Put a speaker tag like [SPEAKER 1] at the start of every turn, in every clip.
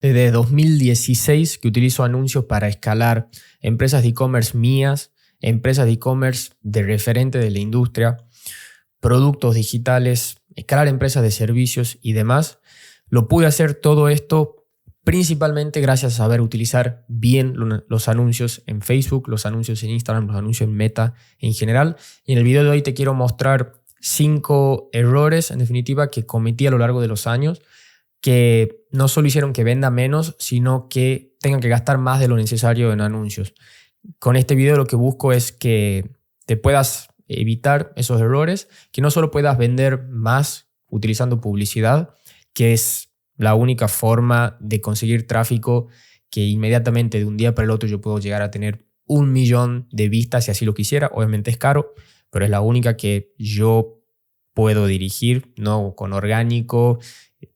[SPEAKER 1] desde 2016 que utilizo anuncios para escalar empresas de e-commerce mías, empresas de e-commerce de referente de la industria, productos digitales, escalar empresas de servicios y demás. Lo pude hacer todo esto principalmente gracias a saber utilizar bien los anuncios en Facebook, los anuncios en Instagram, los anuncios en Meta en general. Y en el video de hoy te quiero mostrar 5 errores, en definitiva, que cometí a lo largo de los años, que no solo hicieron que venda menos, sino que tengan que gastar más de lo necesario en anuncios. Con este video lo que busco es que te puedas evitar esos errores, que no solo puedas vender más utilizando publicidad, que es la única forma de conseguir tráfico que inmediatamente de un día para el otro yo puedo llegar a tener 1 millón de vistas si así lo quisiera. Obviamente es caro, pero es la única que yo puedo dirigir, no con orgánico,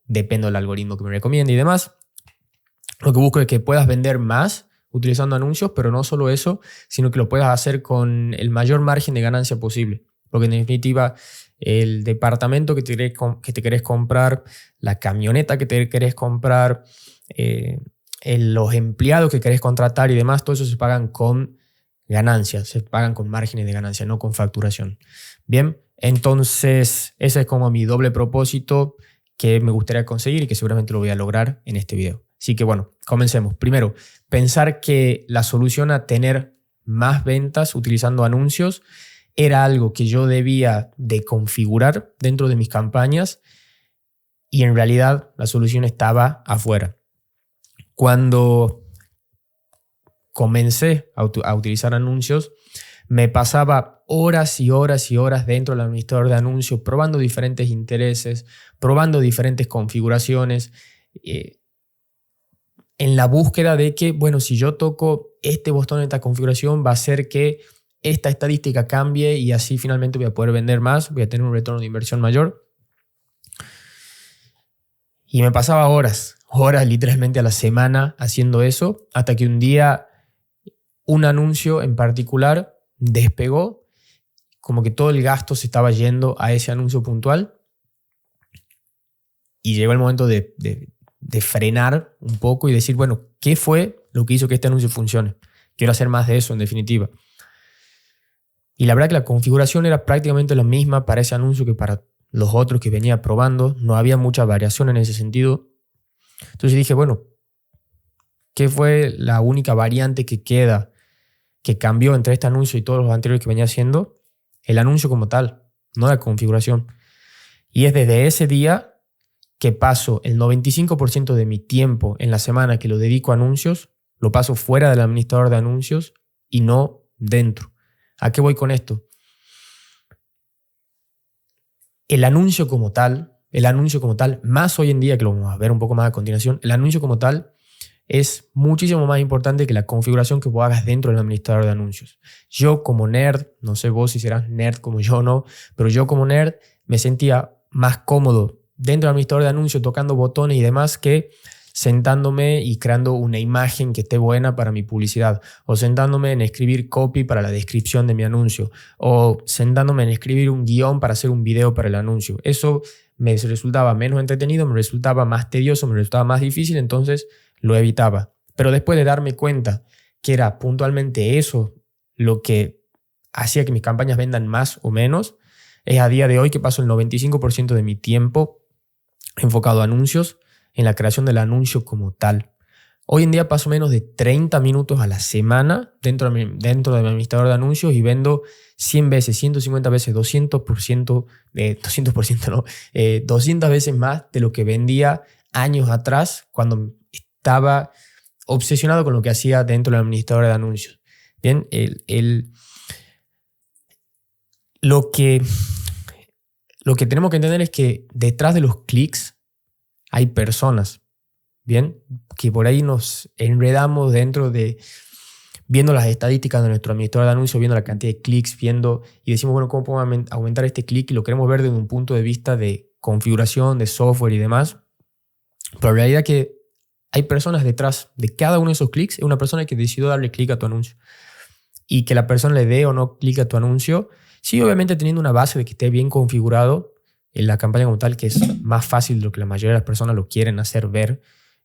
[SPEAKER 1] depende del algoritmo que me recomiende y demás. Lo que busco es que puedas vender más utilizando anuncios, pero no solo eso, sino que lo puedas hacer con el mayor margen de ganancia posible. Porque en definitiva, el departamento que te querés comprar, la camioneta que te querés comprar, los empleados que querés contratar y demás, todo eso se pagan con ganancias, se pagan con márgenes de ganancia, no con facturación. Bien, entonces ese es como mi doble propósito que me gustaría conseguir y que seguramente lo voy a lograr en este video. Así que bueno, comencemos. Primero, pensar que la solución a tener más ventas utilizando anuncios era algo que yo debía de configurar dentro de mis campañas y en realidad la solución estaba afuera. Cuando comencé a utilizar anuncios, me pasaba horas y horas y horas dentro del administrador de anuncios probando diferentes intereses, probando diferentes configuraciones, en la búsqueda de que, bueno, si yo toco este botón en esta configuración va a hacer que esta estadística cambie y así finalmente voy a poder vender más, voy a tener un retorno de inversión mayor. Y me pasaba horas literalmente a la semana haciendo eso, hasta que un día un anuncio en particular despegó, como que todo el gasto se estaba yendo a ese anuncio puntual y llegó el momento de frenar un poco y decir, bueno, ¿qué fue lo que hizo que este anuncio funcione? Quiero hacer más de eso en definitiva. Y la verdad que la configuración era prácticamente la misma para ese anuncio que para los otros que venía probando. No había mucha variación en ese sentido. Entonces dije, bueno, ¿qué fue la única variante que queda, que cambió entre este anuncio y todos los anteriores que venía haciendo? El anuncio como tal, no la configuración. Y es desde ese día que paso el 95% de mi tiempo en la semana que lo dedico a anuncios, lo paso fuera del administrador de anuncios y no dentro. ¿A qué voy con esto? El anuncio como tal, más hoy en día, que lo vamos a ver un poco más a continuación, el anuncio como tal es muchísimo más importante que la configuración que vos hagas dentro del administrador de anuncios. Yo como nerd, no sé vos si serás nerd como yo o no, pero yo como nerd me sentía más cómodo dentro del administrador de anuncios tocando botones y demás que sentándome y creando una imagen que esté buena para mi publicidad, o sentándome en escribir copy para la descripción de mi anuncio, o sentándome en escribir un guión para hacer un video para el anuncio. Eso me resultaba menos entretenido, me resultaba más tedioso, me resultaba más difícil, entonces lo evitaba. Pero después de darme cuenta que era puntualmente eso lo que hacía que mis campañas vendan más o menos, es a día de hoy que paso el 95% de mi tiempo enfocado a anuncios, en la creación del anuncio como tal. Hoy en día paso menos de 30 minutos a la semana dentro de mi administrador de anuncios y vendo 100 veces, 150 veces, 200%, 200 veces más de lo que vendía años atrás cuando estaba obsesionado con lo que hacía dentro del administrador de anuncios. Bien, lo que tenemos que entender es que detrás de los clics hay personas, ¿bien? Que por ahí nos enredamos dentro de viendo las estadísticas de nuestro administrador de anuncios, viendo la cantidad de clics, viendo y decimos, bueno, ¿cómo podemos aumentar este clic? Y lo queremos ver desde un punto de vista de configuración, de software y demás. Pero la realidad es que hay personas detrás de cada uno de esos clics, es una persona que decidió darle clic a tu anuncio. Y que la persona le dé o no clic a tu anuncio, sí, obviamente teniendo una base de que esté bien configurado en la campaña como tal, que es más fácil de lo que la mayoría de las personas lo quieren hacer ver.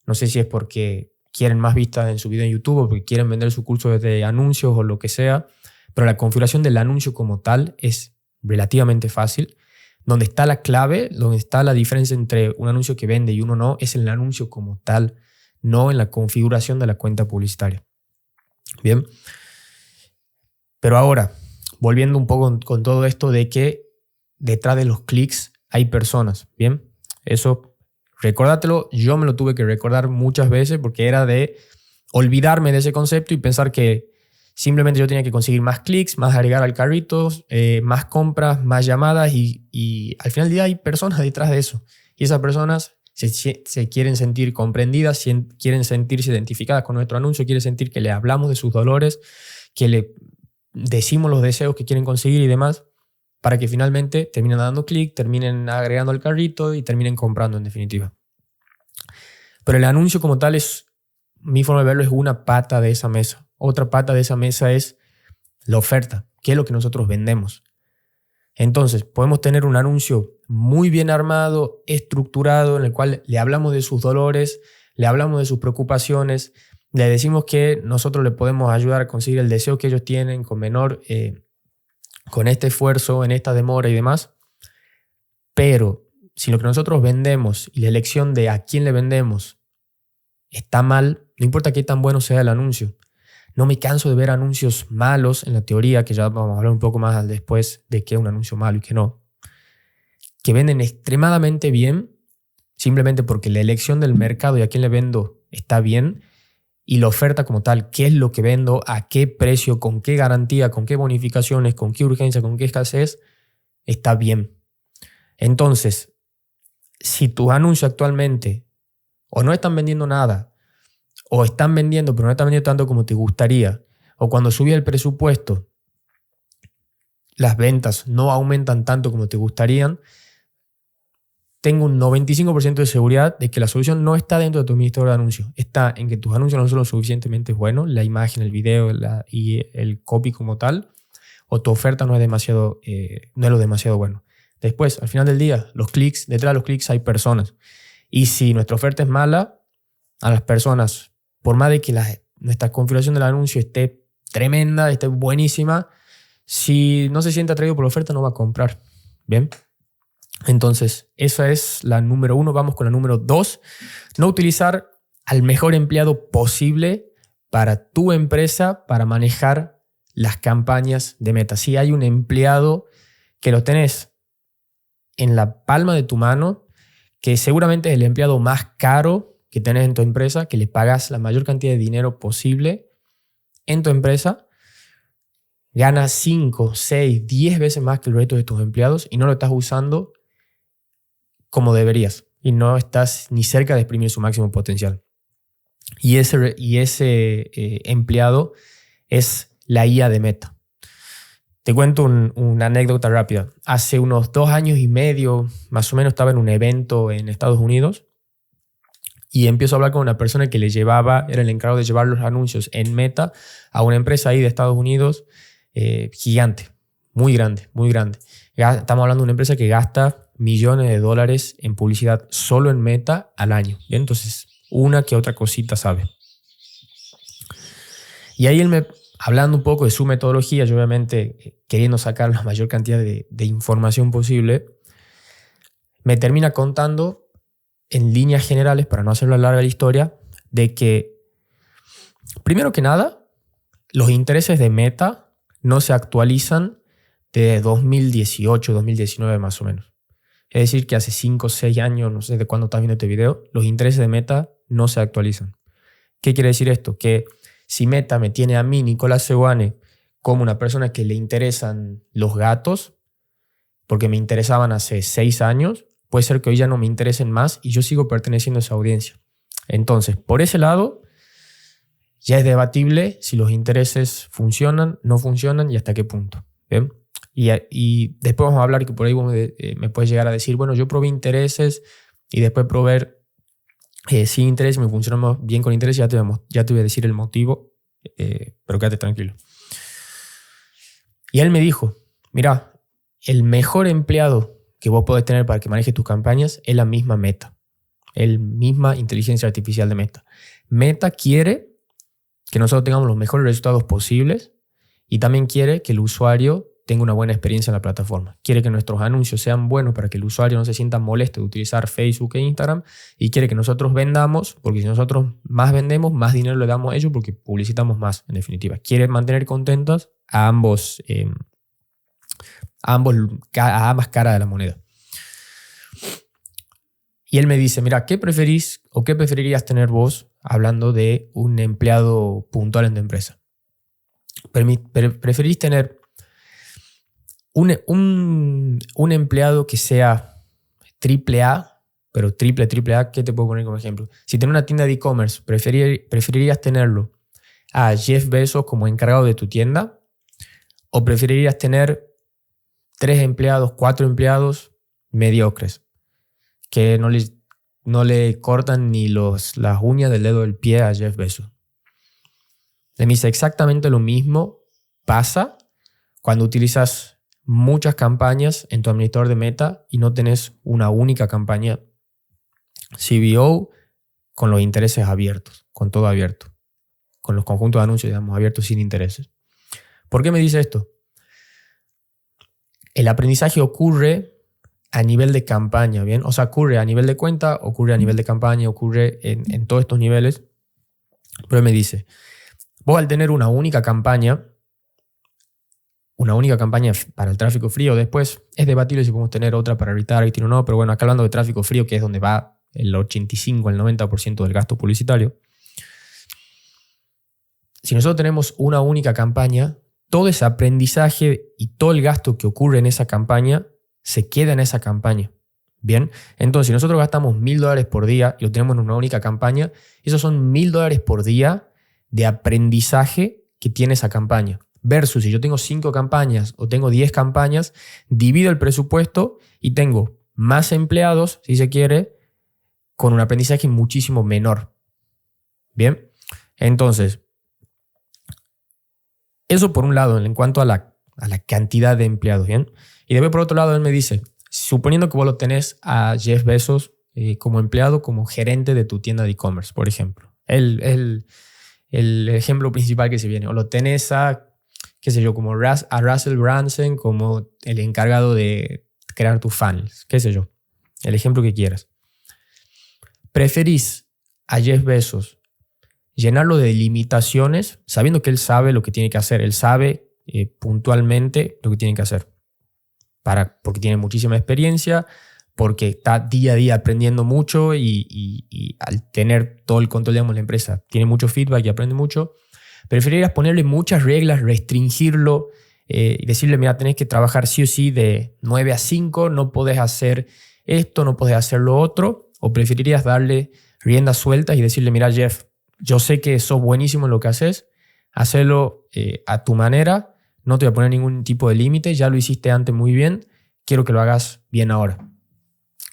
[SPEAKER 1] No sé si es porque quieren más vistas en su video en YouTube o porque quieren vender su curso desde anuncios o lo que sea, pero la configuración del anuncio como tal es relativamente fácil. Donde está la clave, donde está la diferencia entre un anuncio que vende y uno no, es en el anuncio como tal, no en la configuración de la cuenta publicitaria. Bien. Pero ahora, volviendo un poco con todo esto de que detrás de los clics hay personas. Bien. Eso, recórdatelo. Yo me lo tuve que recordar muchas veces porque era de olvidarme de ese concepto y pensar que simplemente yo tenía que conseguir más clics, más agregar al carrito, más compras, más llamadas y al final del día hay personas detrás de eso. Y esas personas se quieren sentir comprendidas, quieren sentirse identificadas con nuestro anuncio, quieren sentir que le hablamos de sus dolores, que le decimos los deseos que quieren conseguir y demás, para que finalmente terminen dando clic, terminen agregando al carrito y terminen comprando en definitiva. Pero el anuncio como tal es, mi forma de verlo, es una pata de esa mesa. Otra pata de esa mesa es la oferta, que es lo que nosotros vendemos. Entonces, podemos tener un anuncio muy bien armado, estructurado, en el cual le hablamos de sus dolores, le hablamos de sus preocupaciones, le decimos que nosotros le podemos ayudar a conseguir el deseo que ellos tienen con con este esfuerzo, en esta demora y demás. Pero si lo que nosotros vendemos y la elección de a quién le vendemos está mal, no importa qué tan bueno sea el anuncio. No me canso de ver anuncios malos en la teoría, que ya vamos a hablar un poco más al después de qué es un anuncio malo y qué no, que venden extremadamente bien simplemente porque la elección del mercado y a quién le vendo está bien y la oferta como tal, qué es lo que vendo, a qué precio, con qué garantía, con qué bonificaciones, con qué urgencia, con qué escasez, está bien. Entonces, si tus anuncios actualmente o no están vendiendo nada, o están vendiendo pero no están vendiendo tanto como te gustaría, o cuando subí el presupuesto las ventas no aumentan tanto como te gustarían, tengo un 95% de seguridad de que la solución no está dentro de tu administrador de anuncios. Está en que tus anuncios no son lo suficientemente buenos, la imagen, el video y el copy como tal, o tu oferta no es lo demasiado bueno. Después, al final del día, los clics, detrás de los clics hay personas. Y si nuestra oferta es mala, a las personas, por más de que nuestra configuración del anuncio esté tremenda, esté buenísima, si no se siente atraído por la oferta, no va a comprar. Bien. Entonces, esa es la número 1. Vamos con la número 2. No utilizar al mejor empleado posible para tu empresa para manejar las campañas de Meta. Si hay un empleado que lo tenés en la palma de tu mano, que seguramente es el empleado más caro que tenés en tu empresa, que le pagas la mayor cantidad de dinero posible en tu empresa, gana 5, 6, 10 veces más que el resto de tus empleados y no lo estás usando como deberías y no estás ni cerca de exprimir su máximo potencial. Y ese empleado es la IA de Meta. Te cuento una anécdota rápida. Hace unos 2 años y medio, más o menos, estaba en un evento en Estados Unidos y empiezo a hablar con una persona que era el encargado de llevar los anuncios en Meta a una empresa ahí de Estados Unidos gigante, muy grande, muy grande. Estamos hablando de una empresa que gasta millones de dólares en publicidad solo en Meta al año. ¿Bien? Entonces, una que otra cosita sabe. Y ahí él hablando un poco de su metodología, yo obviamente queriendo sacar la mayor cantidad de información posible, me termina contando en líneas generales, para no hacerlo larga la historia, de que, primero que nada, los intereses de Meta no se actualizan de 2018, 2019 más o menos. Es decir, que hace 5 o 6 años, no sé de cuándo estás viendo este video, los intereses de Meta no se actualizan. ¿Qué quiere decir esto? Que si Meta me tiene a mí, Nicolás Seoane, como una persona que le interesan los gatos, porque me interesaban hace 6 años, puede ser que hoy ya no me interesen más y yo sigo perteneciendo a esa audiencia. Entonces, por ese lado, ya es debatible si los intereses funcionan, no funcionan y hasta qué punto. ¿Bien? Y después vamos a hablar que por ahí me puedes llegar a decir, bueno, yo probé intereses y después probé sin interés, me funcionó bien con interés, ya te voy a decir el motivo, pero quédate tranquilo. Y él me dijo, mira, el mejor empleado que vos podés tener para que maneje tus campañas es la misma Meta. El misma inteligencia artificial de Meta. Meta quiere que nosotros tengamos los mejores resultados posibles y también quiere que el usuario tenga una buena experiencia en la plataforma. Quiere que nuestros anuncios sean buenos para que el usuario no se sienta molesto de utilizar Facebook e Instagram y quiere que nosotros vendamos, porque si nosotros más vendemos, más dinero le damos a ellos porque publicitamos más, en definitiva. Quiere mantener contentos a ambas caras de la moneda. Y él me dice, mira, ¿qué preferís o qué preferirías tener vos hablando de un empleado puntual en tu empresa? ¿Preferís tener un empleado que sea triple A, pero triple A, ¿qué te puedo poner como ejemplo? Si tienes una tienda de e-commerce, ¿preferirías tenerlo a Jeff Bezos como encargado de tu tienda? ¿O preferirías tener 3 empleados, 4 empleados mediocres que no le cortan ni las uñas del dedo del pie a Jeff Bezos? Le dice exactamente lo mismo pasa cuando utilizas muchas campañas en tu administrador de Meta y no tenés una única campaña CBO con los intereses abiertos, con todo abierto, con los conjuntos de anuncios, digamos, abiertos sin intereses. ¿Por qué me dice esto? El aprendizaje ocurre a nivel de campaña, ¿bien? O sea, ocurre a nivel de cuenta, ocurre a nivel de campaña, ocurre en todos estos niveles. Pero él me dice, vos al tener una única campaña para el tráfico frío, después es debatible si podemos tener otra para retargeting o no, pero bueno, acá hablando de tráfico frío, que es donde va el 85, el 90% del gasto publicitario. Si nosotros tenemos una única campaña, todo ese aprendizaje y todo el gasto que ocurre en esa campaña se queda en esa campaña. Bien, entonces si nosotros gastamos $1,000 por día y lo tenemos en una única campaña, esos son $1,000 por día de aprendizaje que tiene esa campaña. Versus si yo tengo 5 campañas o tengo 10 campañas, divido el presupuesto y tengo más empleados, si se quiere, con un aprendizaje muchísimo menor. Bien, entonces, eso por un lado en cuanto a la cantidad de empleados. Bien, y después por otro lado él me dice, suponiendo que vos lo tenés a Jeff Bezos como empleado, como gerente de tu tienda de e-commerce, por ejemplo. El ejemplo principal que se viene. O lo tenés a, qué sé yo, como a Russell Brunson como el encargado de crear tus funnels, qué sé yo. El ejemplo que quieras. ¿Preferís a Jeff Bezos llenarlo de limitaciones, sabiendo que él sabe lo que tiene que hacer? Él sabe puntualmente lo que tiene que hacer. Porque tiene muchísima experiencia, porque está día a día aprendiendo mucho y al tener todo el control, digamos, de la empresa, tiene mucho feedback y aprende mucho. ¿Preferirías ponerle muchas reglas, restringirlo y decirle, mira, tenés que trabajar sí o sí de 9 a 5, no podés hacer esto, no podés hacer lo otro? ¿O preferirías darle riendas sueltas y decirle, mira, Jeff, yo sé que sos buenísimo en lo que haces, hacelo a tu manera, no te voy a poner ningún tipo de límite, ya lo hiciste antes muy bien, quiero que lo hagas bien ahora?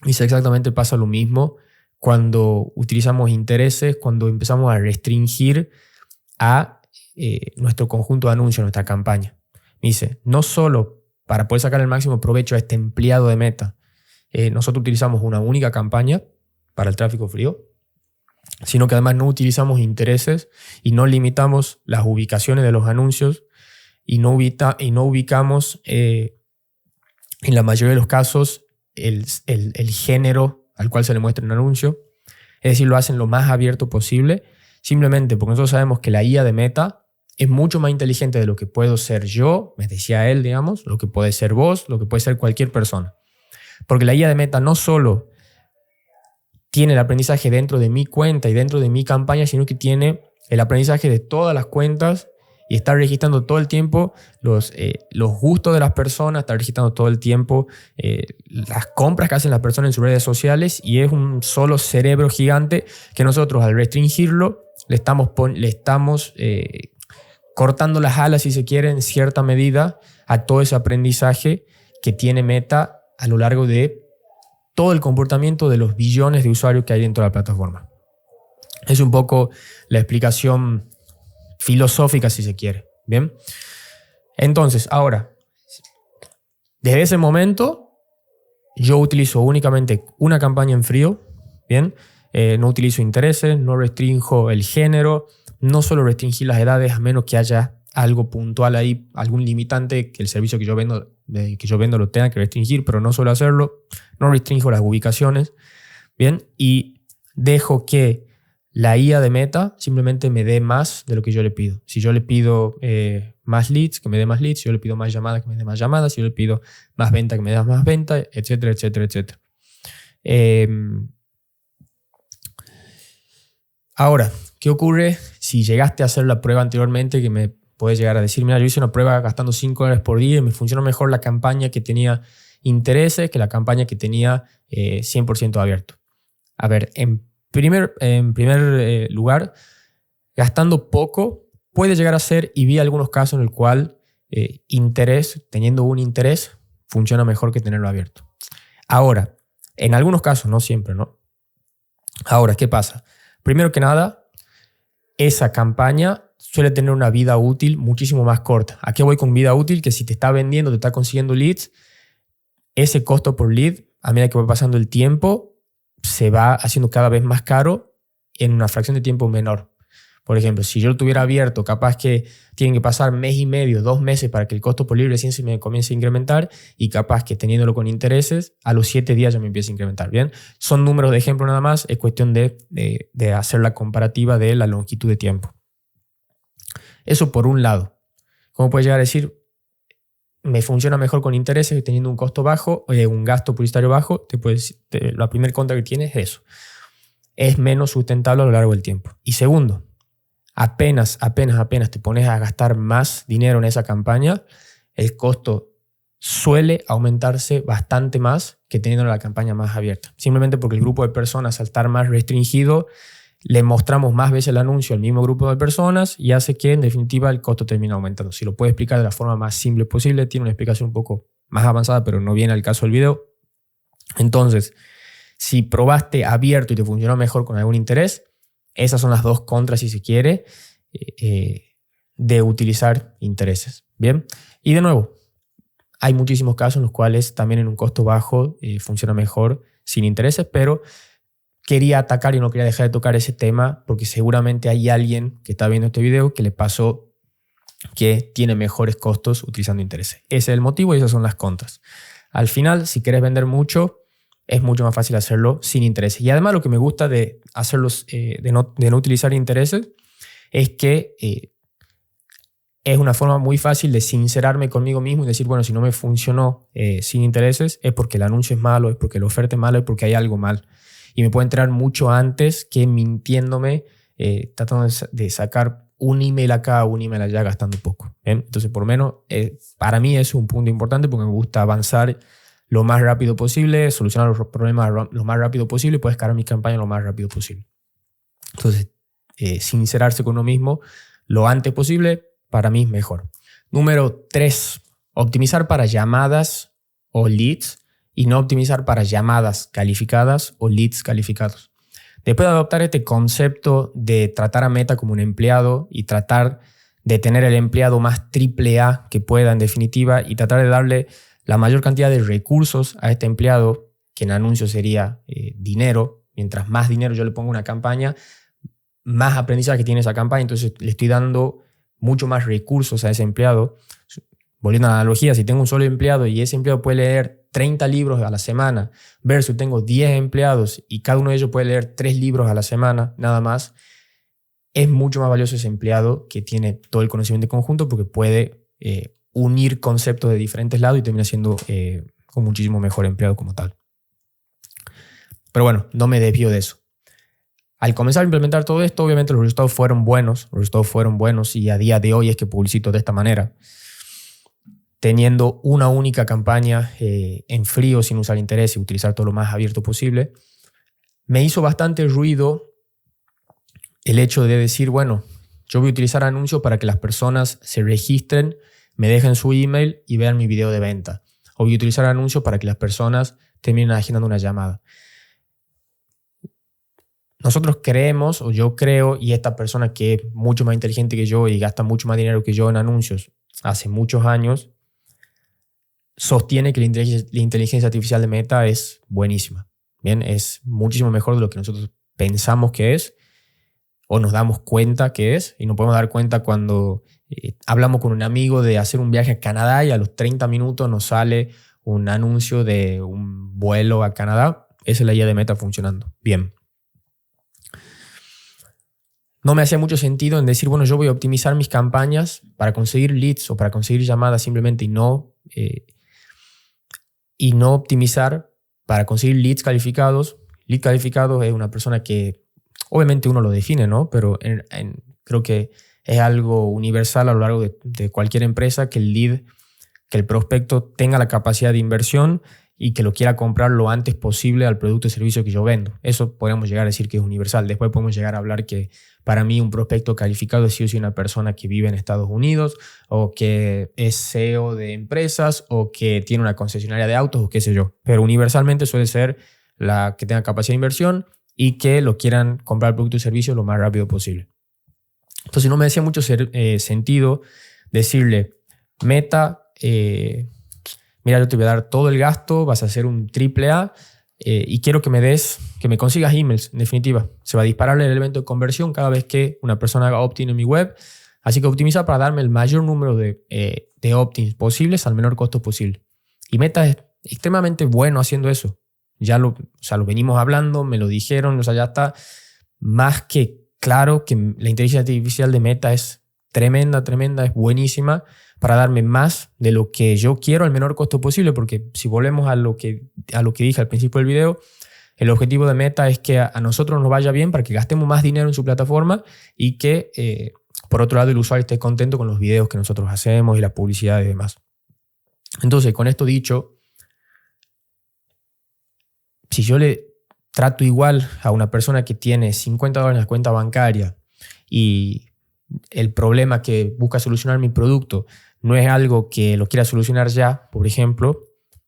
[SPEAKER 1] Y exactamente pasa lo mismo cuando utilizamos intereses, cuando empezamos a restringir a nuestro conjunto de anuncios, nuestra campaña. Me dice, no solo para poder sacar el máximo provecho a este empleado de Meta, nosotros utilizamos una única campaña para el tráfico frío, sino que además no utilizamos intereses y no limitamos las ubicaciones de los anuncios y no ubicamos en la mayoría de los casos el género al cual se le muestra un anuncio. Es decir, lo hacen lo más abierto posible, simplemente porque nosotros sabemos que la IA de Meta es mucho más inteligente de lo que puedo ser yo, me decía él, digamos, lo que puede ser vos, lo que puede ser cualquier persona. Porque la IA de Meta no solo tiene el aprendizaje dentro de mi cuenta y dentro de mi campaña, sino que tiene el aprendizaje de todas las cuentas y está registrando todo el tiempo los gustos de las personas, está registrando todo el tiempo las compras que hacen las personas en sus redes sociales, y es un solo cerebro gigante que nosotros al restringirlo le estamos cortando las alas, si se quiere, en cierta medida a todo ese aprendizaje que tiene Meta a lo largo de todo el comportamiento de los billones de usuarios que hay dentro de la plataforma. Es un poco la explicación filosófica, si se quiere. Bien. Entonces, ahora, desde ese momento, yo utilizo únicamente una campaña en frío Bien, no utilizo intereses, no restringo el género, no suelo restringir las edades a menos que haya algo puntual ahí, algún limitante que el servicio que yo vendo lo tenga que restringir, pero no suelo hacerlo. No restringo las ubicaciones. Bien, y dejo que la IA de Meta simplemente me dé más de lo que yo le pido. Si yo le pido más leads, que me dé más leads. Si yo le pido más llamadas, que me dé más llamadas. Si yo le pido más venta, que me dé más venta, etcétera, etcétera, etcétera. Ahora, ¿qué ocurre si llegaste a hacer la prueba anteriormente? Que me puedes llegar a decir, mira, yo hice una prueba gastando $5 por día y me funcionó mejor la campaña que tenía intereses que la campaña que tenía 100% abierto. A ver, en primer lugar, gastando poco puede llegar a ser, y vi algunos casos en el cual teniendo un interés, funciona mejor que tenerlo abierto. Ahora, en algunos casos, no siempre, ¿no? Ahora, ¿qué pasa? Primero que nada, esa campaña suele tener una vida útil muchísimo más corta. ¿A qué voy con vida útil? Que si te está vendiendo, te está consiguiendo leads, ese costo por lead, a medida que va pasando el tiempo, se va haciendo cada vez más caro en una fracción de tiempo menor. Por ejemplo, si yo lo tuviera abierto, capaz que tienen que pasar mes y medio, 2 meses para que el costo por lead recién se me comience a incrementar, y capaz que teniéndolo con intereses, a los 7 días ya me empieza a incrementar. Bien, son números de ejemplo nada más, es cuestión de hacer la comparativa de la longitud de tiempo. Eso por un lado. ¿Cómo puedes llegar a decir, me funciona mejor con intereses teniendo un costo bajo, un gasto publicitario bajo? La primera contra que tienes es eso. Es menos sustentable a lo largo del tiempo. Y segundo, apenas te pones a gastar más dinero en esa campaña, el costo suele aumentarse bastante más que teniendo la campaña más abierta. Simplemente porque el grupo de personas, al estar más restringido, le mostramos más veces el anuncio al mismo grupo de personas y hace que en definitiva el costo termine aumentando. Si lo puedo explicar de la forma más simple posible, tiene una explicación un poco más avanzada, pero no viene al caso del video. Entonces, si probaste abierto y te funcionó mejor con algún interés, esas son las dos contras, si se quiere, de utilizar intereses. Bien, y de nuevo, hay muchísimos casos en los cuales también en un costo bajo funciona mejor sin intereses, pero quería atacar y no quería dejar de tocar ese tema porque seguramente hay alguien que está viendo este video que le pasó que tiene mejores costos utilizando intereses. Ese es el motivo y esas son las contras. Al final, si quieres vender mucho, es mucho más fácil hacerlo sin intereses. Y además lo que me gusta de hacerlos, de no utilizar intereses, es que es una forma muy fácil de sincerarme conmigo mismo y decir, bueno, si no me funcionó sin intereses, es porque el anuncio es malo, es porque la oferta es mala, es porque hay algo mal. Y me puedo enterar mucho antes que mintiéndome, tratando de sacar un email acá, un email allá, gastando poco. ¿Bien? Entonces, por lo menos, para mí es un punto importante porque me gusta avanzar lo más rápido posible, solucionar los problemas lo más rápido posible y poder escalar mi campaña lo más rápido posible. Entonces, sincerarse con uno mismo lo antes posible, para mí es mejor. Número 3, optimizar para llamadas o leads y no optimizar para llamadas calificadas o leads calificados. Después de adoptar este concepto de tratar a Meta como un empleado y tratar de tener el empleado más AAA que pueda en definitiva y tratar de darle la mayor cantidad de recursos a este empleado, que en anuncios sería dinero. Mientras más dinero yo le pongo a una campaña, más aprendizaje tiene esa campaña, entonces le estoy dando mucho más recursos a ese empleado. Volviendo a la analogía, si tengo un solo empleado y ese empleado puede leer 30 libros a la semana versus tengo 10 empleados y cada uno de ellos puede leer 3 libros a la semana nada más, es mucho más valioso ese empleado que tiene todo el conocimiento conjunto porque puede unir conceptos de diferentes lados y termina siendo un muchísimo mejor empleado como tal. Pero bueno, no me desvío de eso. Al comenzar a implementar todo esto, obviamente los resultados fueron buenos y a día de hoy es que publicito de esta manera. Teniendo una única campaña en frío, sin usar interés y utilizar todo lo más abierto posible, me hizo bastante ruido el hecho de decir, bueno, yo voy a utilizar anuncios para que las personas se registren, me dejen su email y vean mi video de venta. O voy a utilizar anuncios para que las personas terminen agendando una llamada. Nosotros creemos, o yo creo, y esta persona que es mucho más inteligente que yo y gasta mucho más dinero que yo en anuncios hace muchos años, sostiene que la inteligencia artificial de Meta es buenísima. Bien, es muchísimo mejor de lo que nosotros pensamos que es o nos damos cuenta que es, y nos podemos dar cuenta cuando hablamos con un amigo de hacer un viaje a Canadá y a los 30 minutos nos sale un anuncio de un vuelo a Canadá. Esa es la idea de Meta funcionando bien. No me hacía mucho sentido en decir, bueno, yo voy a optimizar mis campañas para conseguir leads o para conseguir llamadas simplemente y no optimizar para conseguir leads calificados. Lead calificados es una persona que obviamente uno lo define, ¿no? Pero creo que es algo universal a lo largo de cualquier empresa que el lead, que el prospecto tenga la capacidad de inversión y que lo quiera comprar lo antes posible al producto o servicio que yo vendo. Eso podemos llegar a decir que es universal. Después podemos llegar a hablar que para mí un prospecto calificado es sí o sí una persona que vive en Estados Unidos o que es CEO de empresas o que tiene una concesionaria de autos o qué sé yo. Pero universalmente suele ser la que tenga capacidad de inversión y que lo quieran comprar el producto y servicio lo más rápido posible. Entonces no me hacía mucho sentido decirle, Meta, mira, yo te voy a dar todo el gasto, vas a hacer un AAA y quiero que me consigas emails, en definitiva. Se va a disparar el elemento de conversión cada vez que una persona haga opt-in en mi web. Así que optimiza para darme el mayor número de opt-ins posibles al menor costo posible. Y Meta es extremadamente bueno haciendo eso. Ya lo venimos hablando, me lo dijeron, ya está más que claro que la inteligencia artificial de Meta es tremenda, es buenísima para darme más de lo que yo quiero al menor costo posible, porque si volvemos a lo que dije al principio del video, el objetivo de Meta es que a nosotros nos vaya bien para que gastemos más dinero en su plataforma y que, por otro lado, el usuario esté contento con los videos que nosotros hacemos y la publicidad y demás. Entonces, con esto dicho, si yo le trato igual a una persona que tiene $50 en la cuenta bancaria y el problema que busca solucionar mi producto no es algo que lo quiera solucionar ya, por ejemplo,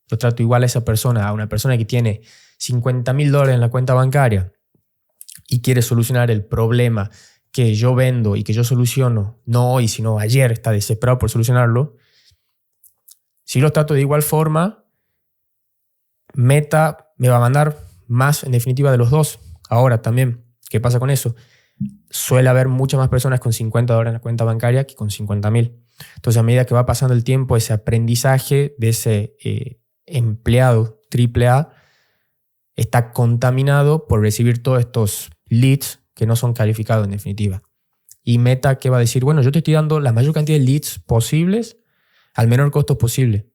[SPEAKER 1] yo trato igual a esa persona, a una persona que tiene $50,000 en la cuenta bancaria y quiere solucionar el problema que yo vendo y que yo soluciono, no hoy, sino ayer, está desesperado por solucionarlo. Si lo trato de igual forma, Meta me va a mandar más, en definitiva, de los dos. Ahora también, ¿qué pasa con eso? Suele haber muchas más personas con $50 en la cuenta bancaria que con 50,000. Entonces, a medida que va pasando el tiempo, ese aprendizaje de ese empleado AAA está contaminado por recibir todos estos leads que no son calificados en definitiva. Y Meta, ¿qué va a decir? Bueno, yo te estoy dando la mayor cantidad de leads posibles al menor costo posible.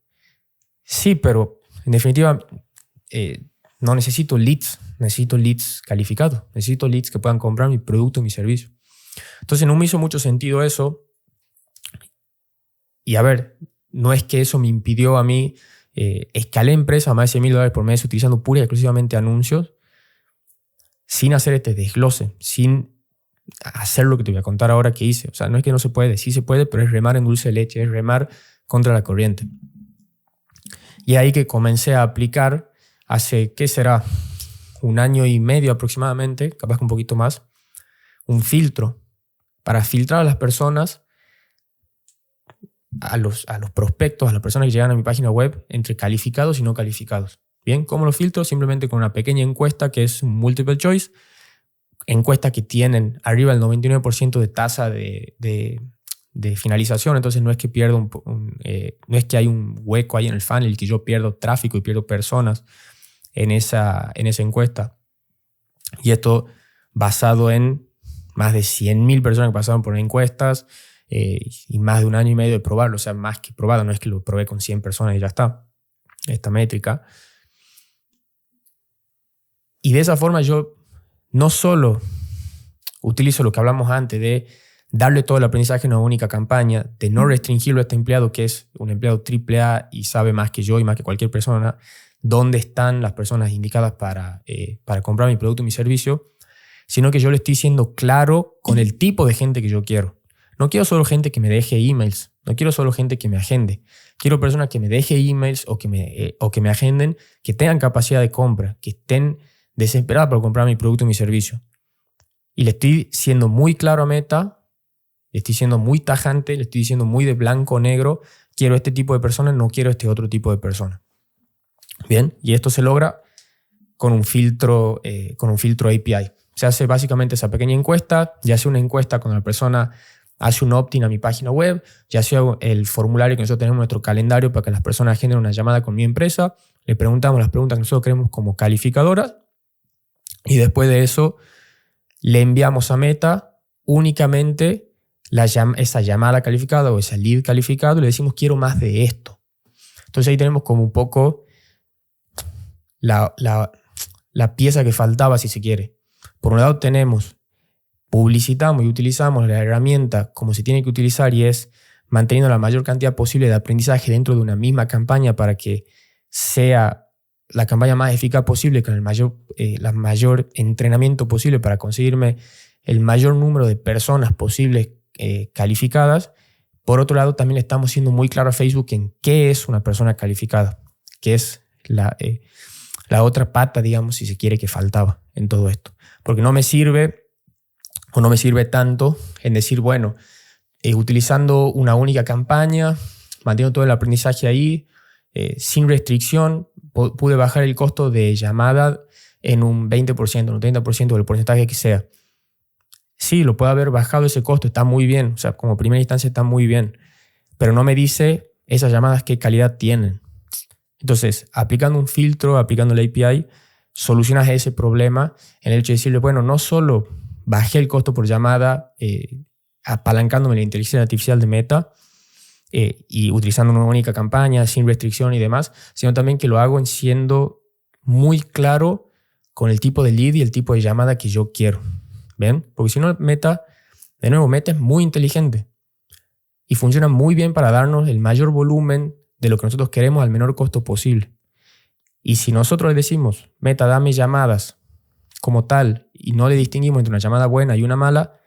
[SPEAKER 1] Sí, pero en definitiva no necesito leads calificados, necesito leads que puedan comprar mi producto, mi servicio. Entonces no me hizo mucho sentido eso. Y a ver, no es que eso me impidió a mí, escalé empresa a más de $100,000 por mes utilizando pura y exclusivamente anuncios, sin hacer este desglose, sin hacer lo que te voy a contar ahora que hice. O sea, no es que no se puede, sí se puede, pero es remar en dulce de leche, es remar contra la corriente. Y ahí que comencé a aplicar hace, ¿qué será? 1 año y medio aproximadamente, capaz que un poquito más, un filtro para filtrar a las personas, a los prospectos, a las personas que llegan a mi página web entre calificados y no calificados. Bien, ¿cómo lo filtro? Simplemente con una pequeña encuesta que es un multiple choice, encuesta que tienen arriba del 99% de tasa de finalización, entonces no es que pierdo no es que hay un hueco ahí en el funnel que yo pierdo tráfico y pierdo personas en esa encuesta. Y esto basado en más de 100,000 personas que pasaron por encuestas y más de 1 año y medio de probarlo, o sea, más que probado, no es que lo probé con 100 personas y ya está, esta métrica. Y de esa forma yo no solo utilizo lo que hablamos antes de darle todo el aprendizaje en una única campaña, de no restringirlo a este empleado que es un empleado AAA y sabe más que yo y más que cualquier persona dónde están las personas indicadas para comprar mi producto y mi servicio, sino que yo le estoy siendo claro con el tipo de gente que yo quiero. No quiero solo gente que me deje emails, no quiero solo gente que me agende. Quiero personas que me deje emails o que me agenden, que tengan capacidad de compra, que estén desesperadas por comprar mi producto y mi servicio. Y le estoy siendo muy claro a Meta, le estoy siendo muy tajante, le estoy diciendo muy de blanco o negro, quiero este tipo de personas, no quiero este otro tipo de personas. Bien, y esto se logra con un filtro API. Se hace básicamente esa pequeña encuesta, ya sea una encuesta cuando la persona hace un opt-in a mi página web, ya sea el formulario que nosotros tenemos en nuestro calendario para que las personas generen una llamada con mi empresa, le preguntamos las preguntas que nosotros queremos como calificadoras y después de eso le enviamos a Meta únicamente esa llamada calificada o ese lead calificado y le decimos quiero más de esto. Entonces ahí tenemos como un poco la pieza que faltaba, si se quiere. Por un lado publicitamos y utilizamos la herramienta como se tiene que utilizar y es manteniendo la mayor cantidad posible de aprendizaje dentro de una misma campaña para que sea la campaña más eficaz posible con el mayor entrenamiento posible para conseguirme el mayor número de personas posibles calificadas. Por otro lado, también estamos siendo muy claros a Facebook en qué es una persona calificada, que es la otra pata, digamos, si se quiere, que faltaba en todo esto. Porque no me sirve tanto en decir, bueno, utilizando una única campaña, manteniendo todo el aprendizaje ahí, sin restricción, pude bajar el costo de llamada en un 20%, un 30% del porcentaje que sea. Sí, lo puede haber bajado ese costo, está muy bien, o sea, como primera instancia está muy bien, pero no me dice esas llamadas qué calidad tienen. Entonces, aplicando un filtro, aplicando la API, solucionas ese problema en el hecho de decirle, bueno, no solo bajé el costo por llamada apalancándome la inteligencia artificial de Meta y utilizando una única campaña sin restricción y demás, sino también que lo hago siendo muy claro con el tipo de lead y el tipo de llamada que yo quiero. ¿Ven? Porque si no, Meta es muy inteligente y funciona muy bien para darnos el mayor volumen de lo que nosotros queremos al menor costo posible. Y si nosotros le decimos, Meta, dame llamadas como tal, y no le distinguimos entre una llamada buena y una mala,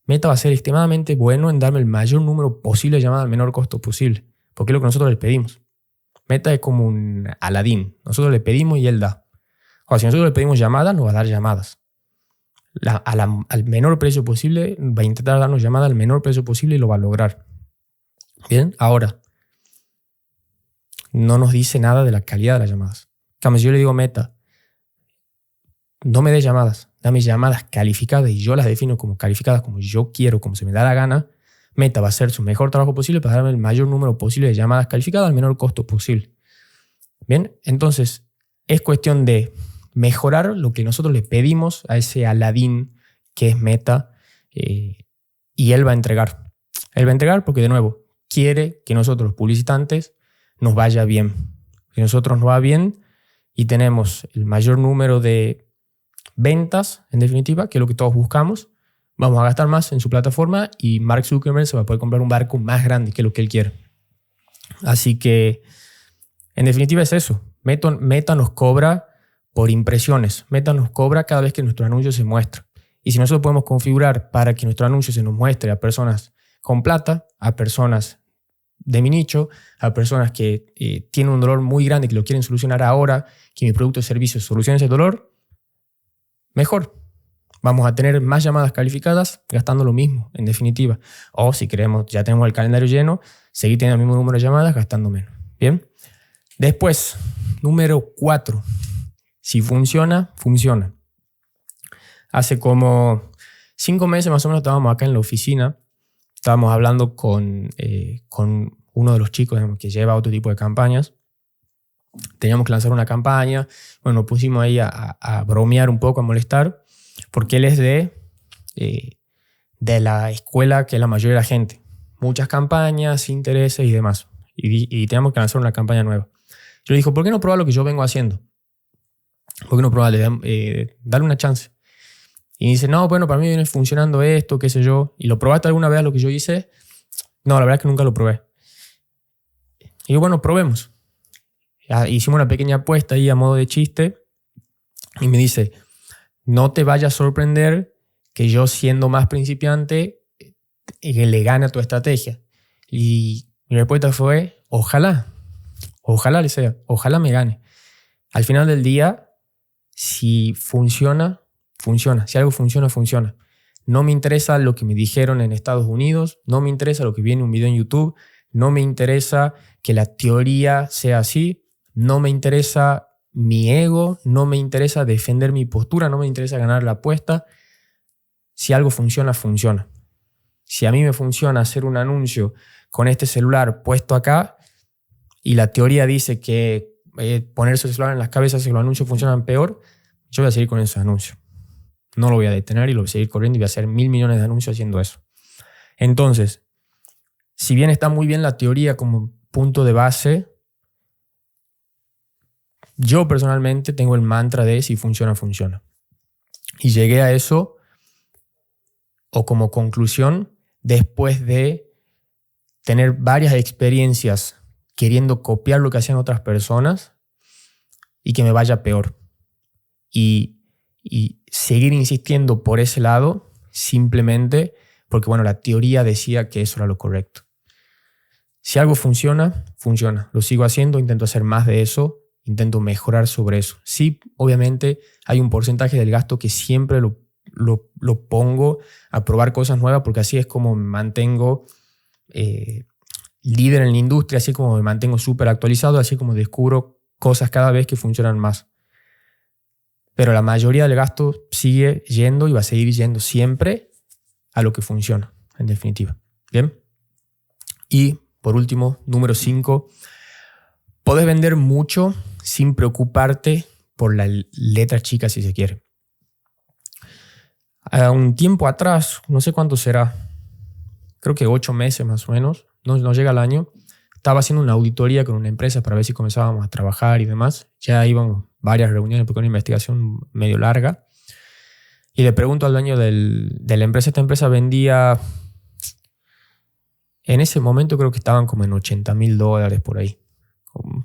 [SPEAKER 1] Meta va a ser extremadamente bueno en darme el mayor número posible de llamadas al menor costo posible, porque es lo que nosotros le pedimos. Meta es como un Aladín. Nosotros le pedimos y él da. O sea, si nosotros le pedimos llamadas, nos va a dar llamadas. Al menor precio posible, va a intentar darnos llamadas al menor precio posible y lo va a lograr. Bien, ahora, no nos dice nada de la calidad de las llamadas. Como si yo le digo Meta, no me des llamadas, dame llamadas calificadas y yo las defino como calificadas como yo quiero, como se me da la gana, Meta va a hacer su mejor trabajo posible para darme el mayor número posible de llamadas calificadas al menor costo posible. Bien, entonces es cuestión de mejorar lo que nosotros le pedimos a ese Aladín que es Meta y él va a entregar. Él va a entregar porque, de nuevo, quiere que nosotros, los publicitantes, nos vaya bien. Si nosotros nos va bien y tenemos el mayor número de ventas, en definitiva, que es lo que todos buscamos, vamos a gastar más en su plataforma y Mark Zuckerberg se va a poder comprar un barco más grande que lo que él quiere. Así que, en definitiva, es eso. Meta nos cobra por impresiones. Meta nos cobra cada vez que nuestro anuncio se muestra. Y si nosotros podemos configurar para que nuestro anuncio se nos muestre a personas con plata, a personas de mi nicho, a personas que tienen un dolor muy grande que lo quieren solucionar ahora, que mi producto o servicio solucione ese dolor, mejor. Vamos a tener más llamadas calificadas gastando lo mismo, en definitiva. O si queremos, ya tenemos el calendario lleno, seguir teniendo el mismo número de llamadas gastando menos. Bien. Después, número 4. Si funciona, funciona. Hace como 5 meses más o menos estábamos acá en la oficina. Estábamos hablando con uno de los chicos, digamos, que lleva otro tipo de campañas. Teníamos que lanzar una campaña. Bueno, nos pusimos ahí a bromear un poco, a molestar, porque él es de la escuela que es la mayoría de la gente. Muchas campañas, intereses y demás. Y teníamos que lanzar una campaña nueva. Yo le dije, ¿por qué no probar lo que yo vengo haciendo? ¿Por qué no probarle? Darle una chance. Y dice, no, bueno, para mí viene funcionando esto, qué sé yo. ¿Y lo probaste alguna vez lo que yo hice? No, la verdad es que nunca lo probé. Y yo, bueno, probemos. Hicimos una pequeña apuesta ahí a modo de chiste. Y me dice, no te vayas a sorprender que yo, siendo más principiante, le gane a tu estrategia. Y mi respuesta fue, ojalá le sea, ojalá me gane. Al final del día, si funciona, funciona. Si algo funciona, funciona. No me interesa lo que me dijeron en Estados Unidos, no me interesa lo que viene en un video en YouTube, no me interesa que la teoría sea así, no me interesa mi ego, no me interesa defender mi postura, no me interesa ganar la apuesta. Si algo funciona, funciona. Si a mí me funciona hacer un anuncio con este celular puesto acá y la teoría dice que ponerse el celular en las cabezas hace que los anuncios funcionan peor, yo voy a seguir con esos anuncios. No lo voy a detener y lo voy a seguir corriendo y voy a hacer 1.000 millones de anuncios haciendo eso. Entonces, si bien está muy bien la teoría como punto de base, yo personalmente tengo el mantra de si funciona, funciona. Y llegué a eso, o como conclusión, después de tener varias experiencias queriendo copiar lo que hacían otras personas y que me vaya peor. Y seguir insistiendo por ese lado simplemente porque, bueno, la teoría decía que eso era lo correcto. Si algo funciona, funciona. Lo sigo haciendo, intento hacer más de eso, intento mejorar sobre eso. Sí, obviamente hay un porcentaje del gasto que siempre lo pongo a probar cosas nuevas porque así es como me mantengo líder en la industria, así como me mantengo súper actualizado, así como descubro cosas cada vez que funcionan más. Pero la mayoría del gasto sigue yendo y va a seguir yendo siempre a lo que funciona, en definitiva. ¿Bien? Y por último, número 5, podés vender mucho sin preocuparte por la letra chica si se quiere. A un tiempo atrás, no sé cuánto será, creo que 8 meses más o menos, no llega al año, estaba haciendo una auditoría con una empresa para ver si comenzábamos a trabajar y demás. Ya íbamos varias reuniones porque era una investigación medio larga. Y le pregunto al dueño de la empresa, esta empresa vendía, en ese momento creo que estaban como en $80,000 por ahí.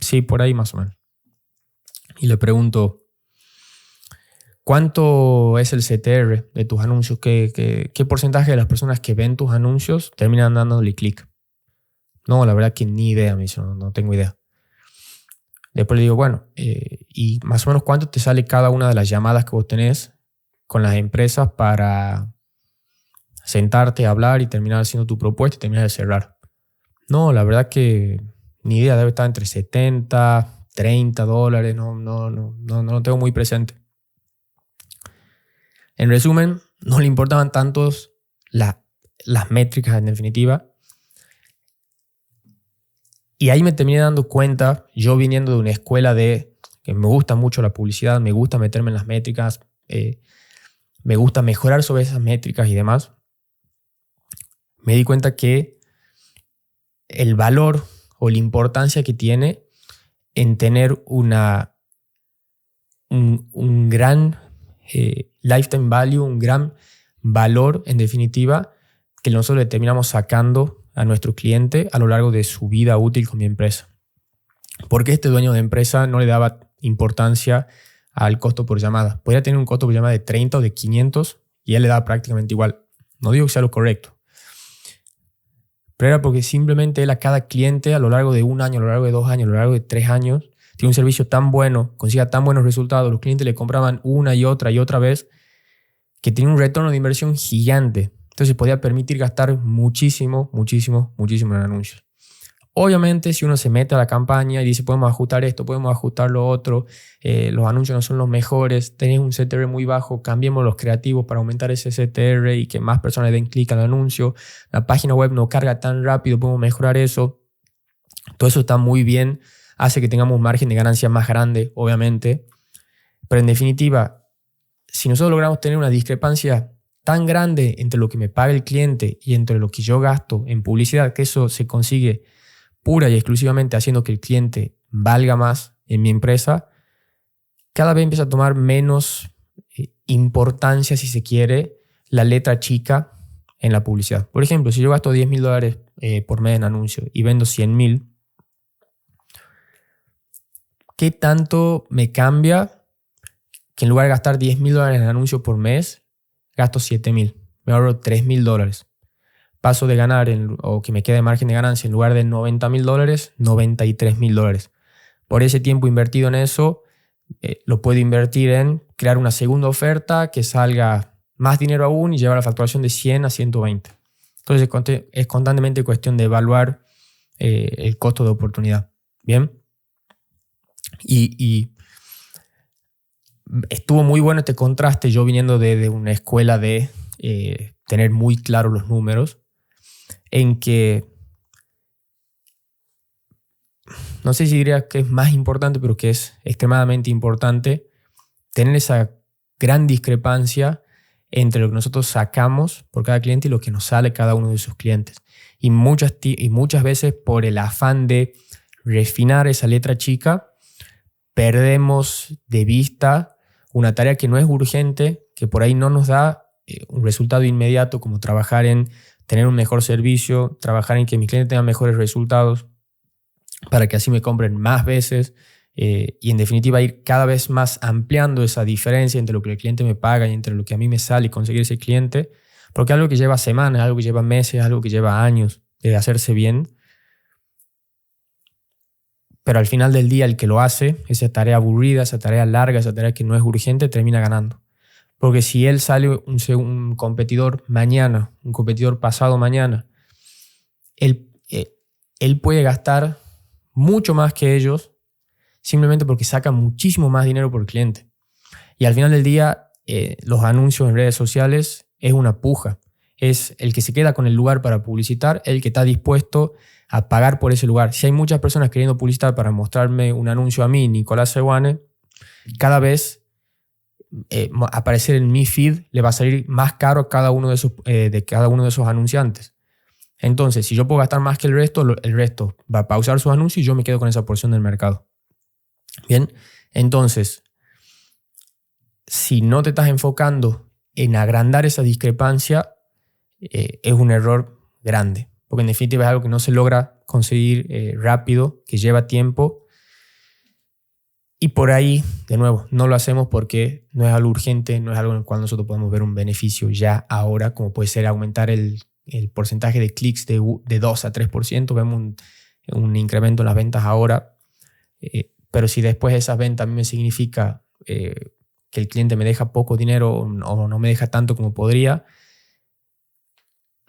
[SPEAKER 1] Sí, por ahí más o menos. Y le pregunto, ¿cuánto es el CTR de tus anuncios? ¿Qué porcentaje de las personas que ven tus anuncios terminan dándole clic? No, la verdad que ni idea, me dice, no tengo idea. Después le digo, bueno, y más o menos cuánto te sale cada una de las llamadas que vos tenés con las empresas para sentarte, hablar y terminar haciendo tu propuesta y terminar de cerrar. No, la verdad que ni idea, debe estar entre $70, $30, no lo tengo muy presente. En resumen, no le importaban tantos las métricas en definitiva. Y ahí me terminé dando cuenta, yo viniendo de una escuela que me gusta mucho la publicidad, me gusta meterme en las métricas, me gusta mejorar sobre esas métricas y demás, me di cuenta que el valor o la importancia que tiene en tener un gran lifetime value, un gran valor en definitiva, que nosotros le terminamos sacando a nuestro cliente a lo largo de su vida útil con mi empresa. Porque este dueño de empresa no le daba importancia al costo por llamada. Podría tener un costo por llamada de 30 o de 500 y él le daba prácticamente igual. No digo que sea lo correcto, pero era porque simplemente él a cada cliente a lo largo de 1 año, a lo largo de 2 años, a lo largo de 3 años, tiene un servicio tan bueno, consiga tan buenos resultados, los clientes le compraban una y otra vez, que tenía un retorno de inversión gigante. Entonces podía permitir gastar muchísimo en anuncios. Obviamente, si uno se mete a la campaña y dice podemos ajustar esto, podemos ajustar lo otro, los anuncios no son los mejores, tenés un CTR muy bajo, cambiemos los creativos para aumentar ese CTR y que más personas den clic al anuncio, la página web no carga tan rápido, podemos mejorar eso. Todo eso está muy bien, hace que tengamos un margen de ganancia más grande, obviamente. Pero en definitiva, si nosotros logramos tener una discrepancia tan grande entre lo que me paga el cliente y entre lo que yo gasto en publicidad, que eso se consigue pura y exclusivamente haciendo que el cliente valga más en mi empresa, cada vez empieza a tomar menos importancia, si se quiere, la letra chica en la publicidad. Por ejemplo, si yo gasto $10,000 por mes en anuncios y vendo 100,000, ¿qué tanto me cambia que en lugar de gastar $10,000 en anuncios por mes, gasto 7,000? Me ahorro $3,000. Paso de ganar, o que me quede margen de ganancia, en lugar de $90,000, $93,000. Por ese tiempo invertido en eso, lo puedo invertir en crear una segunda oferta que salga más dinero aún y llevar la facturación de 100 a 120. Entonces es constantemente cuestión de evaluar el costo de oportunidad. Bien. Y estuvo muy bueno este contraste, yo viniendo de una escuela de tener muy claros los números, en que no sé si diría que es más importante, pero que es extremadamente importante tener esa gran discrepancia entre lo que nosotros sacamos por cada cliente y lo que nos sale cada uno de sus clientes. Y muchas veces por el afán de refinar esa letra chica, perdemos de vista una tarea que no es urgente, que por ahí no nos da un resultado inmediato, como trabajar en tener un mejor servicio, trabajar en que mis clientes tengan mejores resultados, para que así me compren más veces y en definitiva ir cada vez más ampliando esa diferencia entre lo que el cliente me paga y entre lo que a mí me sale y conseguir ese cliente, porque algo que lleva semanas, algo que lleva meses, algo que lleva años de hacerse bien, pero al final del día el que lo hace, esa tarea aburrida, esa tarea larga, esa tarea que no es urgente, termina ganando. Porque si él sale un competidor mañana, un competidor pasado mañana, él puede gastar mucho más que ellos simplemente porque saca muchísimo más dinero por cliente. Y al final del día, los anuncios en redes sociales es una puja. Es el que se queda con el lugar para publicitar, el que está dispuesto a pagar por ese lugar. Si hay muchas personas queriendo publicitar para mostrarme un anuncio a mí, Nicolás Seoane, cada vez aparecer en mi feed le va a salir más caro cada uno de cada uno de esos anunciantes. Entonces, si yo puedo gastar más que el resto va a pausar sus anuncios y yo me quedo con esa porción del mercado. Bien, entonces, si no te estás enfocando en agrandar esa discrepancia, es un error grande, porque en definitiva es algo que no se logra conseguir rápido, que lleva tiempo. Y por ahí, de nuevo, no lo hacemos porque no es algo urgente, no es algo en el cual nosotros podemos ver un beneficio ya ahora, como puede ser aumentar el porcentaje de clics de 2 a 3%. Vemos un incremento en las ventas ahora. Pero si después esas ventas a mí me significa que el cliente me deja poco dinero o no me deja tanto como podría,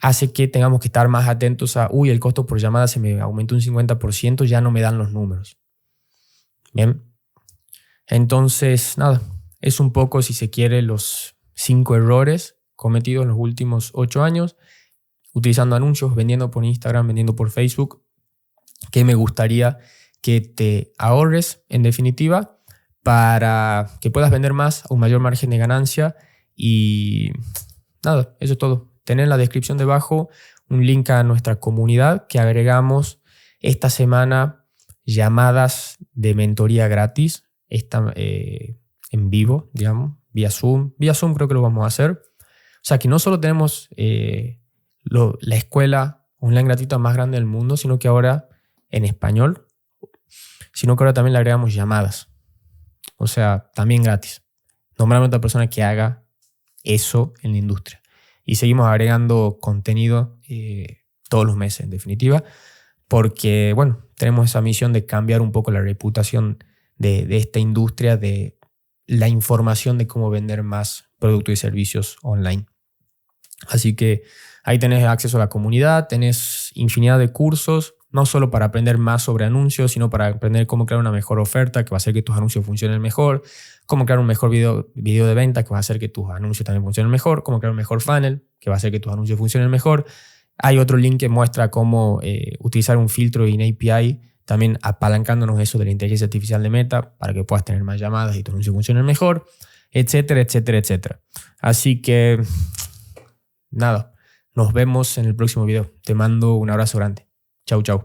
[SPEAKER 1] hace que tengamos que estar más atentos a, el costo por llamada se me aumentó un 50%, ya no me dan los números. Bien. Entonces, nada, es un poco, si se quiere, los 5 errores cometidos en los últimos 8 años, utilizando anuncios, vendiendo por Instagram, vendiendo por Facebook, que me gustaría que te ahorres, en definitiva, para que puedas vender más a un mayor margen de ganancia. Y nada, eso es todo. Tener en la descripción debajo un link a nuestra comunidad que agregamos esta semana, llamadas de mentoría gratis, en vivo, digamos, vía Zoom. Vía Zoom creo que lo vamos a hacer. O sea que no solo tenemos la escuela online gratuita más grande del mundo, sino que ahora en español, sino que ahora también le agregamos llamadas. O sea, también gratis. Nombramos a otra persona que haga eso en la industria. Y seguimos agregando contenido todos los meses, en definitiva, porque, bueno, tenemos esa misión de cambiar un poco la reputación de esta industria, de la información de cómo vender más productos y servicios online. Así que ahí tenés acceso a la comunidad, tenés infinidad de cursos, no solo para aprender más sobre anuncios, sino para aprender cómo crear una mejor oferta que va a hacer que tus anuncios funcionen mejor, cómo crear un mejor video de venta que va a hacer que tus anuncios también funcionen mejor, cómo crear un mejor funnel que va a hacer que tus anuncios funcionen mejor. Hay otro link que muestra cómo utilizar un filtro en API, también apalancándonos eso de la inteligencia artificial de Meta para que puedas tener más llamadas y tus anuncios funcionen mejor, etcétera, etcétera, etcétera. Así que, nada, nos vemos en el próximo video. Te mando un abrazo grande. Chau, chau.